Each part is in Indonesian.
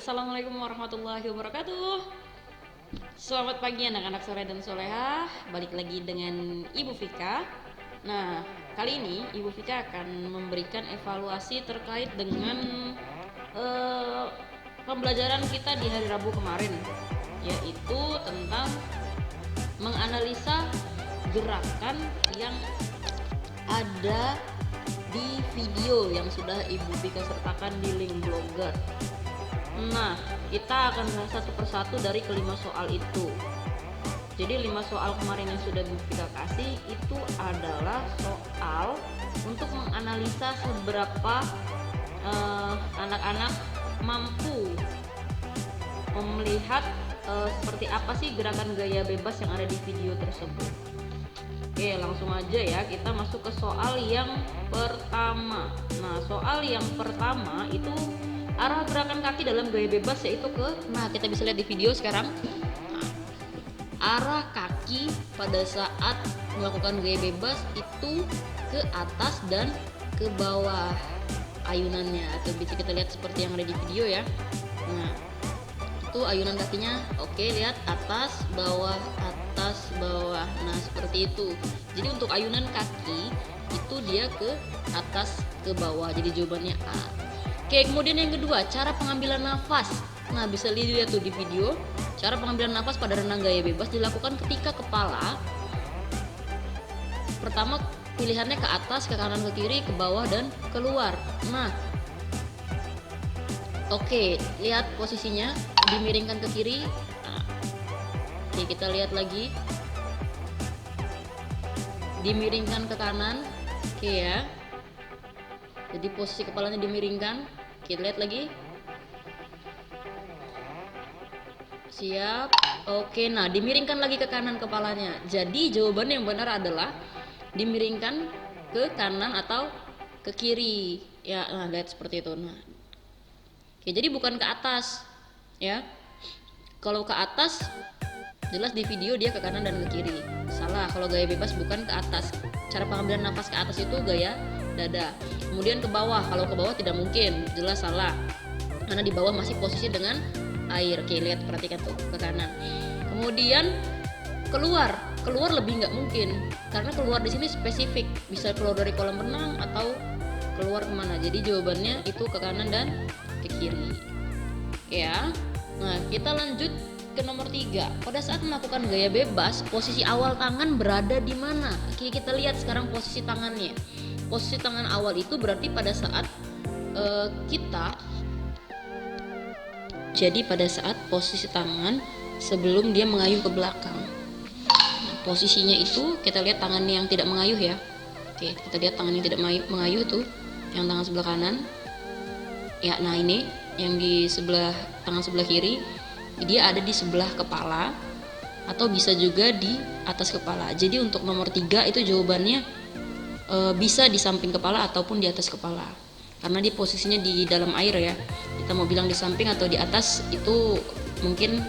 Assalamualaikum warahmatullahi wabarakatuh. Selamat pagi anak-anak soleh dan solehah. Balik lagi dengan Ibu Vika. Nah, kali ini Ibu Vika akan memberikan evaluasi terkait dengan pembelajaran kita di hari Rabu kemarin, yaitu tentang menganalisa gerakan yang ada di video yang sudah Ibu Vika sertakan di link Blogger. Nah, kita akan bahas satu persatu dari kelima soal itu. Jadi 5 soal kemarin yang sudah Ibu Vika kasih itu adalah soal untuk menganalisa seberapa anak-anak mampu melihat seperti apa sih gerakan gaya bebas yang ada di video tersebut. Oke, langsung aja ya, kita masuk ke soal yang pertama. Nah, soal yang pertama itu arah gerakan kaki dalam gaya bebas yaitu kita bisa lihat di video sekarang. Nah, arah kaki pada saat melakukan gaya bebas itu ke atas dan ke bawah ayunannya, atau bisa kita lihat seperti yang ada di video ya. Nah, itu ayunan kakinya. Oke, lihat atas, bawah, atas, bawah. Nah, seperti itu. Jadi untuk ayunan kaki itu dia ke atas, ke bawah. Jadi jawabannya A. Oke, kemudian yang kedua, cara pengambilan nafas. Nah, bisa dilihat tuh di video. Cara pengambilan nafas pada renang gaya bebas dilakukan ketika kepala pertama pilihannya ke atas, ke kanan, ke kiri, ke bawah, dan keluar. Nah, oke, lihat posisinya dimiringkan ke kiri. Nah, oke, kita lihat lagi. Dimiringkan ke kanan. Oke ya. Jadi posisi kepalanya dimiringkan. Kita lihat lagi. Siap. Oke, nah dimiringkan lagi ke kanan kepalanya. Jadi jawaban yang benar adalah dimiringkan ke kanan atau ke kiri. Ya, nah lihat seperti itu. Nah. Oke, jadi bukan ke atas, ya. Kalau ke atas jelas di video dia ke kanan dan ke kiri. Salah, kalau gaya bebas bukan ke atas. Cara pengambilan nafas ke atas itu gaya dada. Kemudian ke bawah, kalau ke bawah tidak mungkin, jelas salah. Karena di bawah masih posisi dengan air. Oke, lihat, perhatikan tuh ke kanan. Kemudian keluar lebih nggak mungkin, karena keluar di sini spesifik, bisa keluar dari kolam renang atau keluar kemana. Jadi jawabannya itu ke kanan dan ke kiri. Ya. Nah, kita lanjut ke nomor 3. Pada saat melakukan gaya bebas, posisi awal tangan berada di mana? Oke, kita lihat sekarang posisi tangannya. Posisi tangan awal itu berarti pada saat pada saat posisi tangan sebelum dia mengayuh ke belakang. Nah, posisinya itu kita lihat tangannya yang tidak mengayuh ya. Oke, kita lihat tangannya tidak mengayuh tuh, yang tangan sebelah kanan. Ya, nah ini yang di tangan sebelah kiri, dia ada di sebelah kepala atau bisa juga di atas kepala. Jadi untuk nomor 3 itu jawabannya bisa di samping kepala ataupun di atas kepala, karena dia posisinya di dalam air ya. Kita mau bilang di samping atau di atas itu mungkin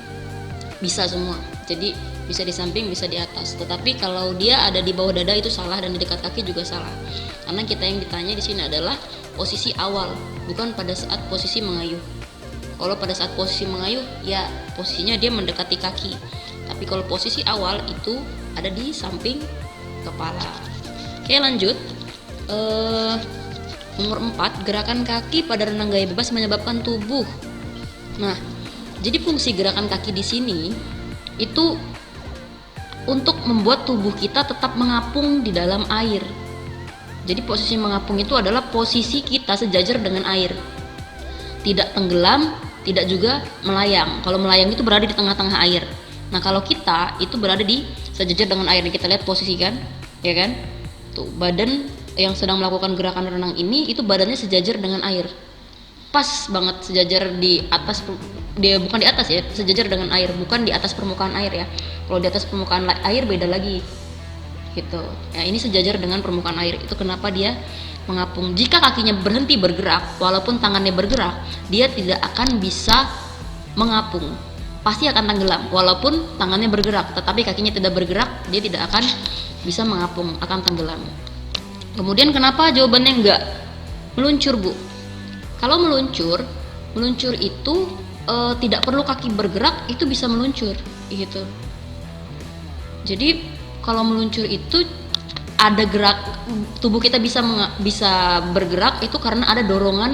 bisa semua, jadi bisa di samping, bisa di atas. Tetapi kalau dia ada di bawah dada itu salah, dan di dekat kaki juga salah, karena kita yang ditanya di sini adalah posisi awal, bukan pada saat posisi mengayuh. Kalau pada saat posisi mengayuh ya posisinya dia mendekati kaki, tapi kalau posisi awal itu ada di samping kepala. Oke, lanjut. Nomor 4, gerakan kaki pada renang gaya bebas menyebabkan tubuh. Nah, jadi fungsi gerakan kaki di sini itu untuk membuat tubuh kita tetap mengapung di dalam air. Jadi posisi mengapung itu adalah posisi kita sejajar dengan air. Tidak tenggelam, tidak juga melayang. Kalau melayang itu berada di tengah-tengah air. Nah, kalau kita itu berada di sejajar dengan air. Kita lihat posisi kan, ya kan? Tuh, badan yang sedang melakukan gerakan renang ini itu badannya sejajar dengan air. Pas banget sejajar di atas, dia bukan di atas ya, sejajar dengan air, bukan di atas permukaan air ya. Kalau di atas permukaan air beda lagi. Gitu. Ya, ini sejajar dengan permukaan air. Itu kenapa dia mengapung. Jika kakinya berhenti bergerak, walaupun tangannya bergerak, dia tidak akan bisa mengapung. Pasti akan tenggelam walaupun tangannya bergerak, tetapi kakinya tidak bergerak, dia tidak akan bisa mengapung, akan tenggelam. Kemudian kenapa jawabannya enggak meluncur, Bu? Kalau meluncur itu tidak perlu kaki bergerak itu bisa meluncur gitu. Jadi kalau meluncur itu ada gerak, tubuh kita bisa bergerak itu karena ada dorongan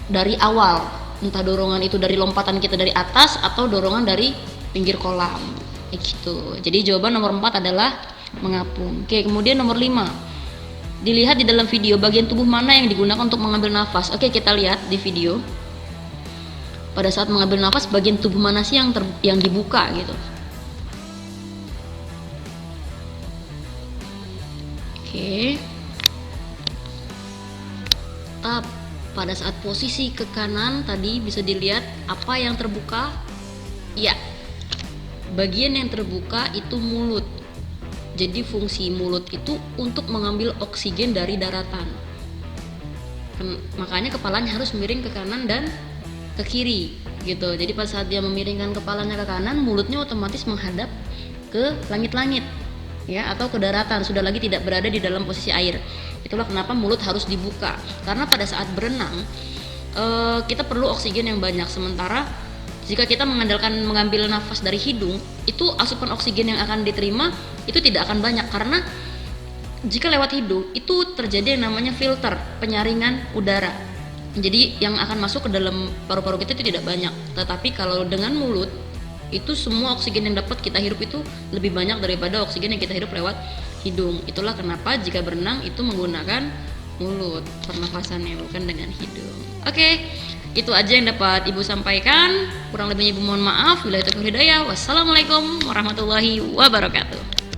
dari awal, entah dorongan itu dari lompatan kita dari atas atau dorongan dari pinggir kolam gitu. Jadi jawaban nomor 4 adalah mengapung. Oke, kemudian nomor 5, dilihat di dalam video bagian tubuh mana yang digunakan untuk mengambil nafas. Oke, kita lihat di video. Pada saat mengambil nafas, bagian tubuh mana sih yang dibuka gitu. Oke. Pada saat posisi ke kanan tadi bisa dilihat apa yang terbuka? Ya, bagian yang terbuka itu mulut. Jadi fungsi mulut itu untuk mengambil oksigen dari daratan. Makanya kepalanya harus miring ke kanan dan ke kiri gitu. Jadi pada saat dia memiringkan kepalanya ke kanan, mulutnya otomatis menghadap ke langit-langit ya, atau ke daratan, sudah lagi tidak berada di dalam posisi air. Itulah kenapa mulut harus dibuka, karena pada saat berenang kita perlu oksigen yang banyak. Sementara jika kita mengandalkan mengambil nafas dari hidung, itu asupan oksigen yang akan diterima itu tidak akan banyak, karena jika lewat hidung itu terjadi yang namanya filter, penyaringan udara. Jadi yang akan masuk ke dalam paru-paru kita itu tidak banyak. Tetapi kalau dengan mulut, itu semua oksigen yang dapat kita hirup itu lebih banyak daripada oksigen yang kita hirup lewat hidung. Itulah kenapa jika berenang itu menggunakan mulut pernafasannya, bukan dengan hidung. Oke, itu aja yang dapat Ibu sampaikan. Kurang lebihnya Ibu mohon maaf. Wabillahi taufiq wal hidayah. Wassalamualaikum warahmatullahi wabarakatuh.